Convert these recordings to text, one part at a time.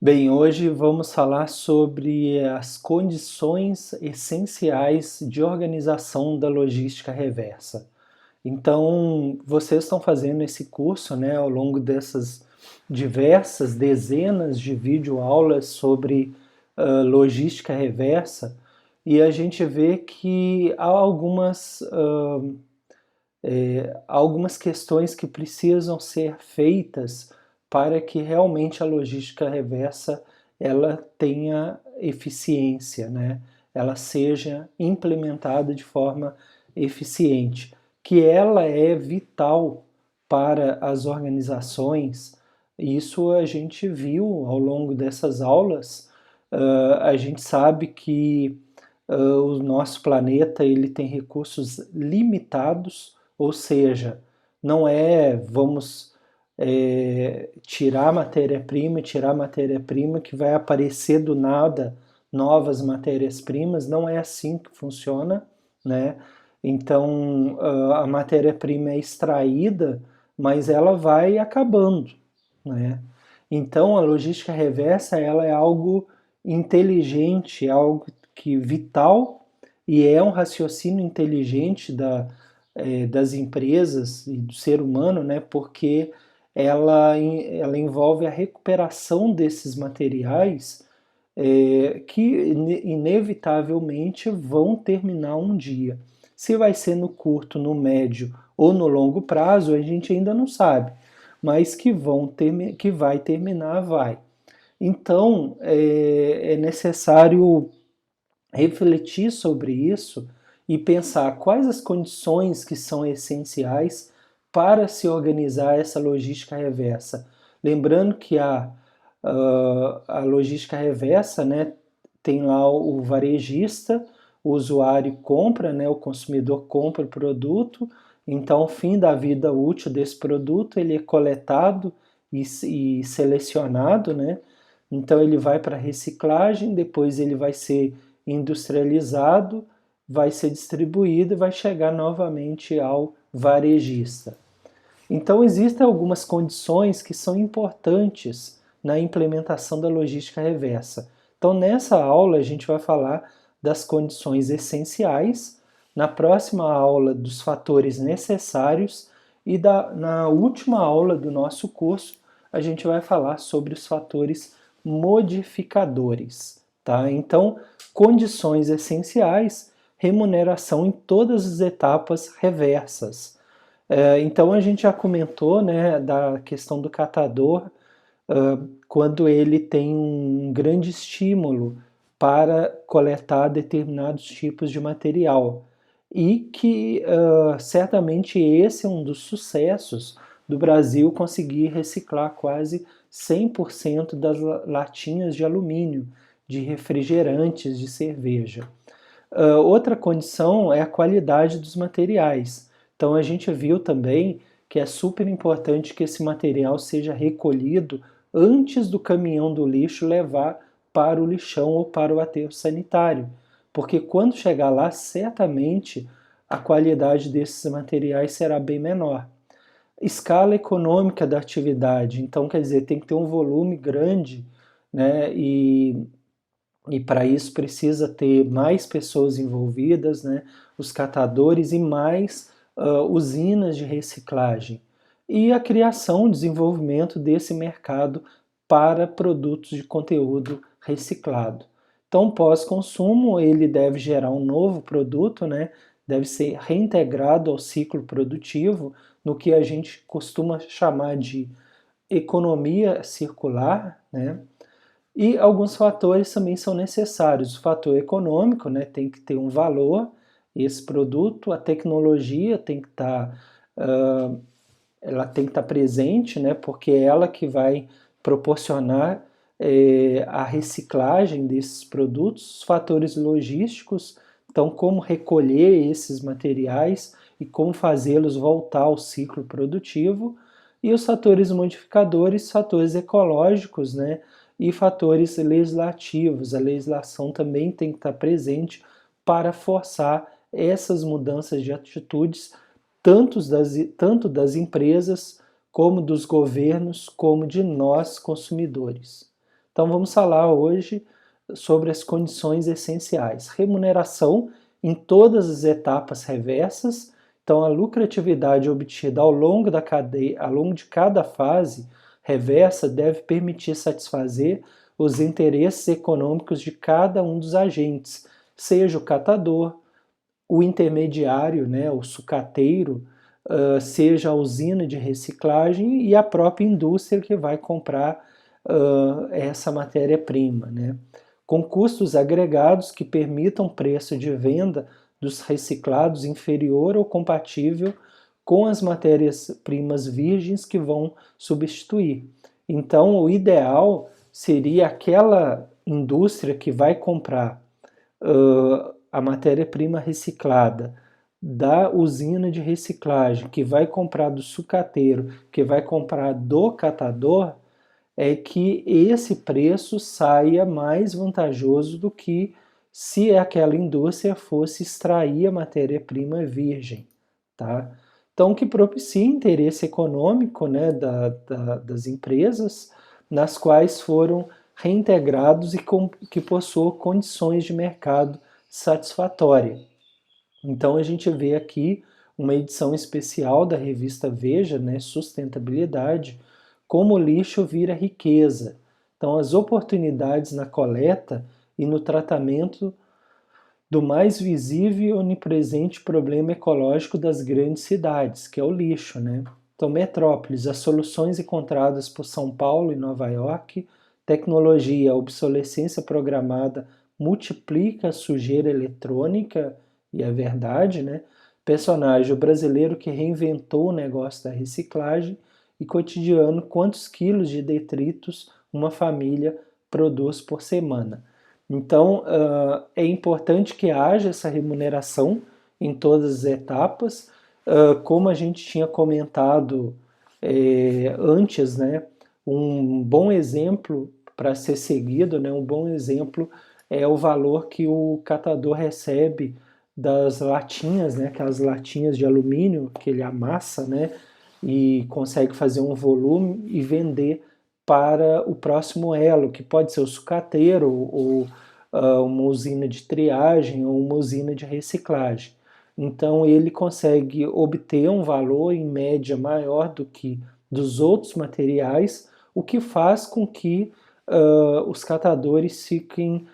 Bem, hoje vamos falar sobre as condições essenciais de organização da logística reversa. Então, vocês estão fazendo esse curso, né, ao longo dessas diversas dezenas de videoaulas sobre logística reversa, e a gente vê que há algumas questões que precisam ser feitas para que realmente a logística reversa ela tenha eficiência, né? Ela seja implementada de forma eficiente, que ela é vital para as organizações. Isso a gente viu ao longo dessas aulas. A gente sabe que o nosso planeta ele tem recursos limitados, ou seja, não é vamos tirar matéria-prima que vai aparecer do nada novas matérias-primas, não é assim que funciona, né? Então a matéria-prima é extraída, mas ela vai acabando, né? Então a logística reversa ela é algo inteligente, é algo que vital e é um raciocínio inteligente das empresas e do ser humano, né? Porque ela envolve a recuperação desses materiais que inevitavelmente vão terminar um dia. Se vai ser no curto, no médio ou no longo prazo, a gente ainda não sabe, mas que vai terminar, vai. Então, é necessário refletir sobre isso e pensar quais as condições que são essenciais para se organizar essa logística reversa. Lembrando que a logística reversa, né, tem lá o varejista, o usuário compra, né, o consumidor compra o produto, então, ao fim da vida útil desse produto, ele é coletado e selecionado, né? Então, ele vai para reciclagem, depois ele vai ser industrializado, vai ser distribuído e vai chegar novamente ao varejista. Então, existem algumas condições que são importantes na implementação da logística reversa. Então, nessa aula, a gente vai falar das condições essenciais, na próxima aula, dos fatores necessários, e na última aula do nosso curso, a gente vai falar sobre os fatores modificadores. Tá? Então, condições essenciais, remuneração em todas as etapas reversas. Então a gente já comentou, né, da questão do catador, quando ele tem um grande estímulo para coletar determinados tipos de material. E que certamente esse é um dos sucessos do Brasil conseguir reciclar quase 100% das latinhas de alumínio, de refrigerantes, de cerveja. Outra condição é a qualidade dos materiais. Então a gente viu também que é super importante que esse material seja recolhido antes do caminhão do lixo levar para o lixão ou para o aterro sanitário, porque quando chegar lá, certamente a qualidade desses materiais será bem menor. Escala econômica da atividade, então quer dizer, tem que ter um volume grande, né? E para isso precisa ter mais pessoas envolvidas, né? Os catadores e mais usinas de reciclagem. E a criação, o desenvolvimento desse mercado para produtos de conteúdo reciclado. Então, pós-consumo, ele deve gerar um novo produto, né? Deve ser reintegrado ao ciclo produtivo, no que a gente costuma chamar de economia circular, né? E alguns fatores também são necessários. O fator econômico, né, tem que ter um valor, esse produto, a tecnologia tem que ela tem que estar presente, né, porque é ela que vai proporcionar a reciclagem desses produtos, os fatores logísticos, então como recolher esses materiais e como fazê-los voltar ao ciclo produtivo, e os fatores modificadores, fatores ecológicos, né, e fatores legislativos. A legislação também tem que estar presente para forçar essas mudanças de atitudes, tanto das empresas como dos governos, como de nós, consumidores. Então vamos falar hoje sobre as condições essenciais. Remuneração em todas as etapas reversas. Então a lucratividade obtida ao longo da cadeia, ao longo de cada fase reversa deve permitir satisfazer os interesses econômicos de cada um dos agentes, seja o catador, o intermediário, né, o sucateiro, seja a usina de reciclagem e a própria indústria que vai comprar essa matéria-prima, né? Com custos agregados que permitam preço de venda dos reciclados inferior ou compatível com as matérias-primas virgens que vão substituir. Então, o ideal seria aquela indústria que vai comprar a matéria-prima reciclada da usina de reciclagem, que vai comprar do sucateiro, que vai comprar do catador, é que esse preço saia mais vantajoso do que se aquela indústria fosse extrair a matéria-prima virgem, tá? Então, que propicia interesse econômico, né, das empresas, nas quais foram reintegrados e que possuam condições de mercado satisfatórias. Então, a gente vê aqui uma edição especial da revista Veja, né, Sustentabilidade, como o lixo vira riqueza. Então, as oportunidades na coleta e no tratamento do mais visível e onipresente problema ecológico das grandes cidades, que é o lixo, né? Então, metrópoles, as soluções encontradas por São Paulo e Nova York, tecnologia, a obsolescência programada multiplica a sujeira eletrônica, e é verdade, né? Personagem, o brasileiro que reinventou o negócio da reciclagem e cotidiano, quantos quilos de detritos uma família produz por semana. Então, é importante que haja essa remuneração em todas as etapas, como a gente tinha comentado antes, né, um bom exemplo para ser seguido, né, um bom exemplo é o valor que o catador recebe das latinhas, né, aquelas latinhas de alumínio que ele amassa, né, e consegue fazer um volume e vender para o próximo elo, que pode ser o sucateiro ou uma usina de triagem ou uma usina de reciclagem. Então ele consegue obter um valor em média maior do que dos outros materiais, o que faz com que os catadores fiquem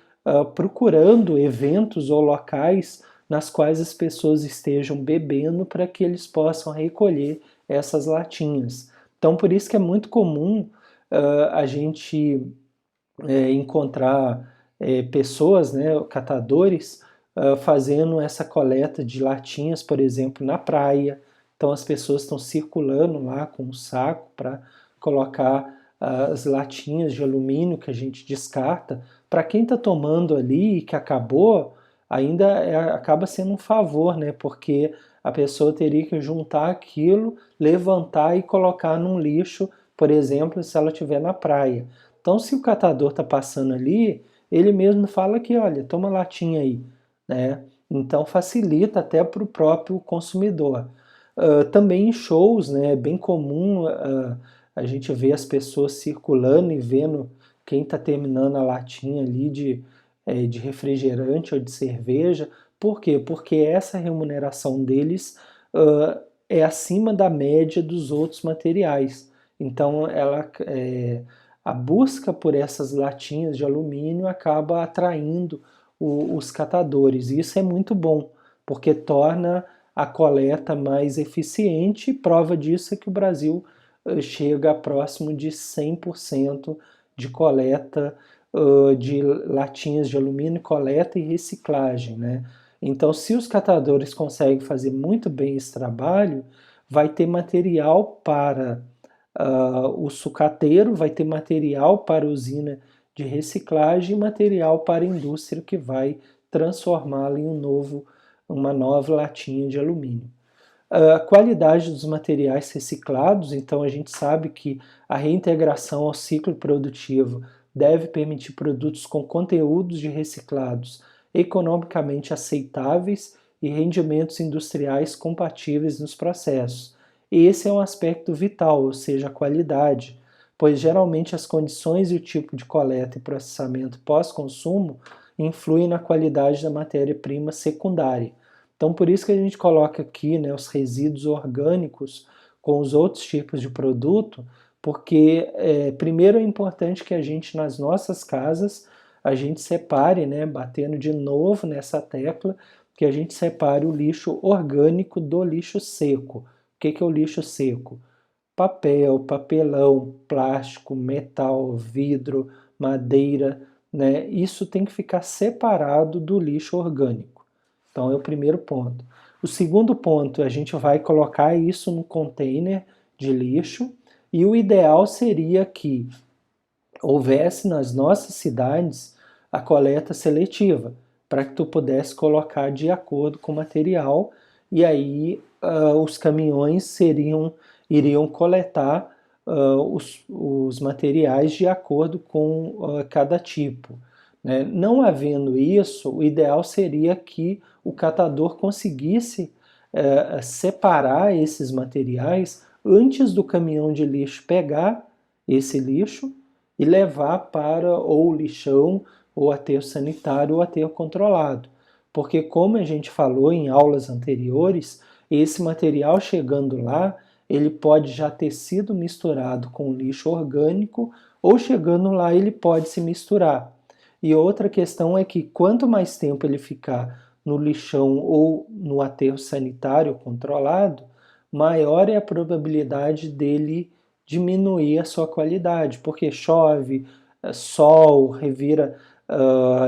procurando eventos ou locais nas quais as pessoas estejam bebendo para que eles possam recolher essas latinhas. Então por isso que é muito comum a gente encontrar pessoas, né, catadores, fazendo essa coleta de latinhas, por exemplo, na praia. Então as pessoas estão circulando lá com um saco para colocar as latinhas de alumínio que a gente descarta. Para quem está tomando ali e que acabou, ainda acaba sendo um favor, né? Porque a pessoa teria que juntar aquilo, levantar e colocar num lixo, por exemplo, se ela estiver na praia. Então, se o catador está passando ali, ele mesmo fala que, olha, toma latinha aí, né? Então facilita até para o próprio consumidor. Também em shows, né, é bem comum a gente ver as pessoas circulando e vendo quem está terminando a latinha ali de refrigerante ou de cerveja. Por quê? Porque essa remuneração deles é acima da média dos outros materiais. Então, a busca por essas latinhas de alumínio acaba atraindo os catadores. E isso é muito bom, porque torna a coleta mais eficiente, e prova disso é que o Brasil chega próximo de 100% de coleta de latinhas de alumínio, coleta e reciclagem, né? Então, se os catadores conseguem fazer muito bem esse trabalho, vai ter material para o sucateiro, vai ter material para a usina de reciclagem e material para a indústria que vai transformá-lo em uma nova latinha de alumínio. A qualidade dos materiais reciclados, então a gente sabe que a reintegração ao ciclo produtivo deve permitir produtos com conteúdos de reciclados economicamente aceitáveis e rendimentos industriais compatíveis nos processos. Esse é um aspecto vital, ou seja, a qualidade, pois geralmente as condições e o tipo de coleta e processamento pós-consumo influem na qualidade da matéria-prima secundária. Então, por isso que a gente coloca aqui, né, os resíduos orgânicos com os outros tipos de produto, porque primeiro é importante que a gente, nas nossas casas, a gente separe, né, batendo de novo nessa tecla, que a gente separe o lixo orgânico do lixo seco. O que é o lixo seco? Papel, papelão, plástico, metal, vidro, madeira, né? Isso tem que ficar separado do lixo orgânico. Então é o primeiro ponto. O segundo ponto, a gente vai colocar isso no container de lixo e o ideal seria que houvesse nas nossas cidades a coleta seletiva, para que tu pudesse colocar de acordo com o material e aí os caminhões iriam coletar os materiais de acordo com cada tipo. Né? Não havendo isso, o ideal seria que o catador conseguisse separar esses materiais antes do caminhão de lixo pegar esse lixo e levar para ou o lixão, ou aterro sanitário, ou aterro controlado. Porque, como a gente falou em aulas anteriores, esse material chegando lá, ele pode já ter sido misturado com lixo orgânico, ou chegando lá ele pode se misturar. E outra questão é que quanto mais tempo ele ficar no lixão ou no aterro sanitário controlado, maior é a probabilidade dele diminuir a sua qualidade, porque chove, sol, revira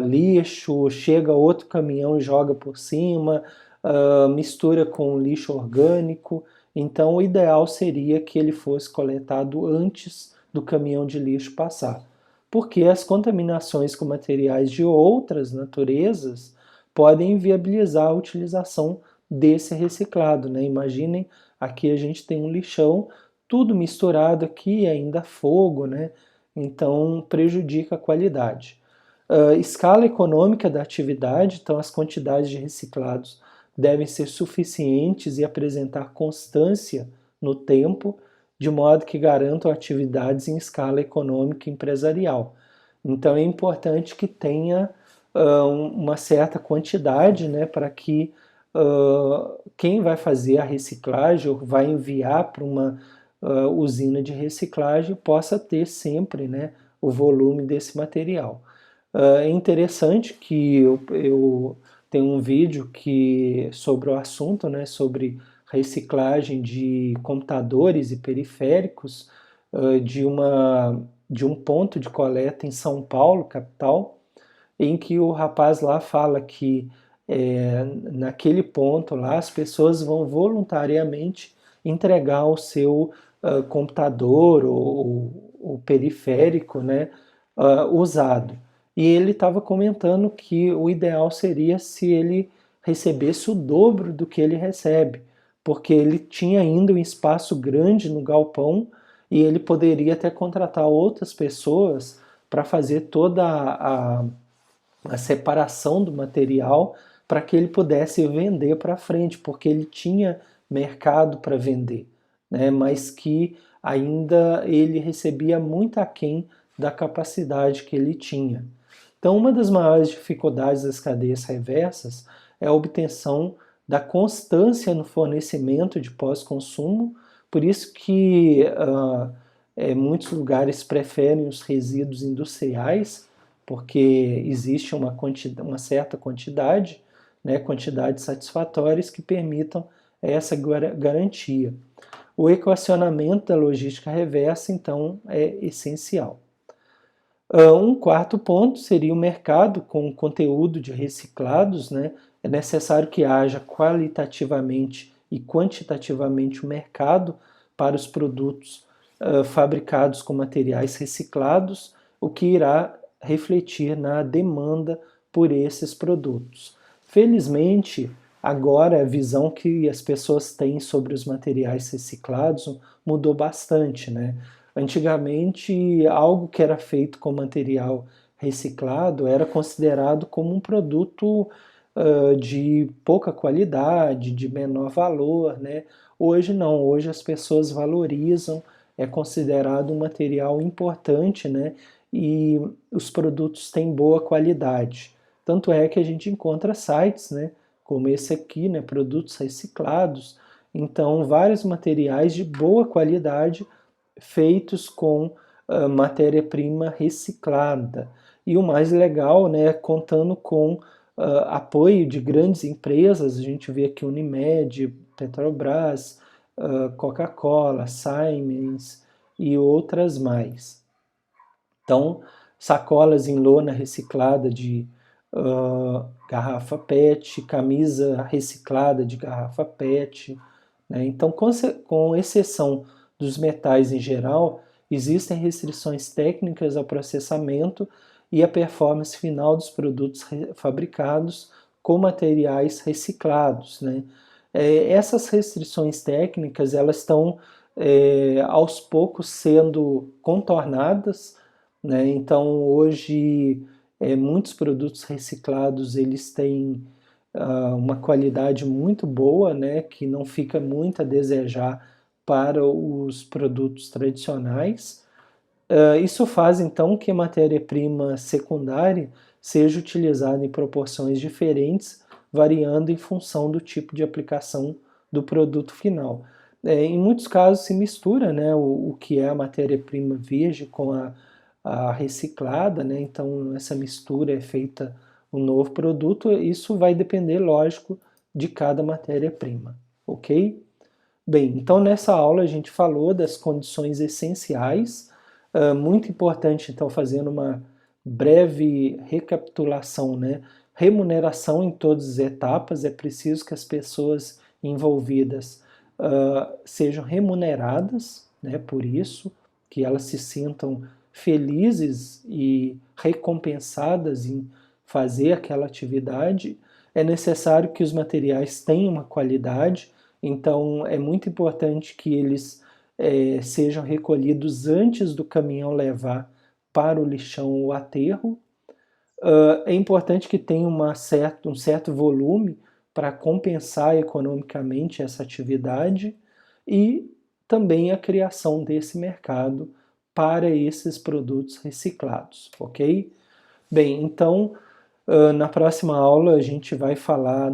lixo, chega outro caminhão e joga por cima, mistura com lixo orgânico. Então, o ideal seria que ele fosse coletado antes do caminhão de lixo passar, porque as contaminações com materiais de outras naturezas podem inviabilizar a utilização desse reciclado, né? Imaginem, aqui a gente tem um lixão, tudo misturado aqui, ainda fogo, né? Então prejudica a qualidade. Escala econômica da atividade, então as quantidades de reciclados devem ser suficientes e apresentar constância no tempo, de modo que garantam atividades em escala econômica e empresarial. Então é importante que tenha uma certa quantidade, né, para que quem vai fazer a reciclagem ou vai enviar para uma usina de reciclagem possa ter sempre, né, o volume desse material. É interessante que eu tenho um vídeo sobre o assunto, né, sobre reciclagem de computadores e periféricos de um ponto de coleta em São Paulo, capital, em que o rapaz lá fala que naquele ponto lá as pessoas vão voluntariamente entregar o seu computador ou periférico, né, usado. E ele estava comentando que o ideal seria se ele recebesse o dobro do que ele recebe, porque ele tinha ainda um espaço grande no galpão e ele poderia até contratar outras pessoas para fazer toda a separação do material para que ele pudesse vender para frente, porque ele tinha mercado para vender, né? Mas que ainda ele recebia muito aquém da capacidade que ele tinha. Então, uma das maiores dificuldades das cadeias reversas é a obtenção da constância no fornecimento de pós-consumo, por isso que muitos lugares preferem os resíduos industriais, porque existe uma certa quantidade, né, quantidades satisfatórias que permitam essa garantia. O equacionamento da logística reversa, então, é essencial. Um quarto ponto seria o mercado com conteúdo de reciclados, né? É necessário que haja qualitativamente e quantitativamente o mercado para os produtos fabricados com materiais reciclados, o que irá refletir na demanda por esses produtos. Felizmente, agora a visão que as pessoas têm sobre os materiais reciclados mudou bastante, né? Antigamente, algo que era feito com material reciclado era considerado como um produto de pouca qualidade, de menor valor, né? Hoje não, hoje as pessoas valorizam, é considerado um material importante, né? E os produtos têm boa qualidade. Tanto é que a gente encontra sites, né? Como esse aqui, né? Produtos reciclados. Então, vários materiais de boa qualidade feitos com matéria-prima reciclada. E o mais legal, né, contando com apoio de grandes empresas, a gente vê aqui Unimed, Petrobras, Coca-Cola, Siemens e outras mais. Então, sacolas em lona reciclada de garrafa PET, camisa reciclada de garrafa PET, né? Então, com exceção dos metais em geral, existem restrições técnicas ao processamento e à performance final dos produtos fabricados com materiais reciclados, né? Essas restrições técnicas elas estão aos poucos sendo contornadas, né? Então hoje muitos produtos reciclados eles têm uma qualidade muito boa, né? Que não fica muito a desejar para os produtos tradicionais. Isso faz então que a matéria-prima secundária seja utilizada em proporções diferentes, variando em função do tipo de aplicação do produto final. Em muitos casos se mistura, né, o que é a matéria-prima virgem com a reciclada, né, então essa mistura é feita um novo produto, isso vai depender, lógico, de cada matéria-prima, ok? Bem, então nessa aula a gente falou das condições essenciais, muito importante então fazendo uma breve recapitulação, né? Remuneração em todas as etapas, é preciso que as pessoas envolvidas sejam remuneradas, né? Por isso, que elas se sintam felizes e recompensadas em fazer aquela atividade. É necessário que os materiais tenham uma qualidade, então é muito importante que eles sejam recolhidos antes do caminhão levar para o lixão ou aterro. É importante que tenha um certo volume para compensar economicamente essa atividade e também a criação desse mercado para esses produtos reciclados, ok? Bem, então na próxima aula a gente vai falar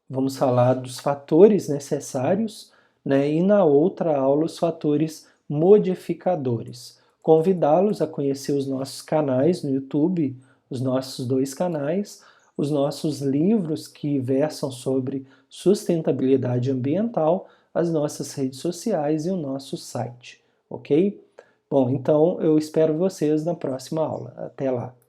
vamos falar dos fatores necessários, né? E na outra aula os fatores modificadores. Convidá-los a conhecer os nossos canais no YouTube, os nossos dois canais, os nossos livros que versam sobre sustentabilidade ambiental, as nossas redes sociais e o nosso site, ok? Bom, então eu espero vocês na próxima aula. Até lá!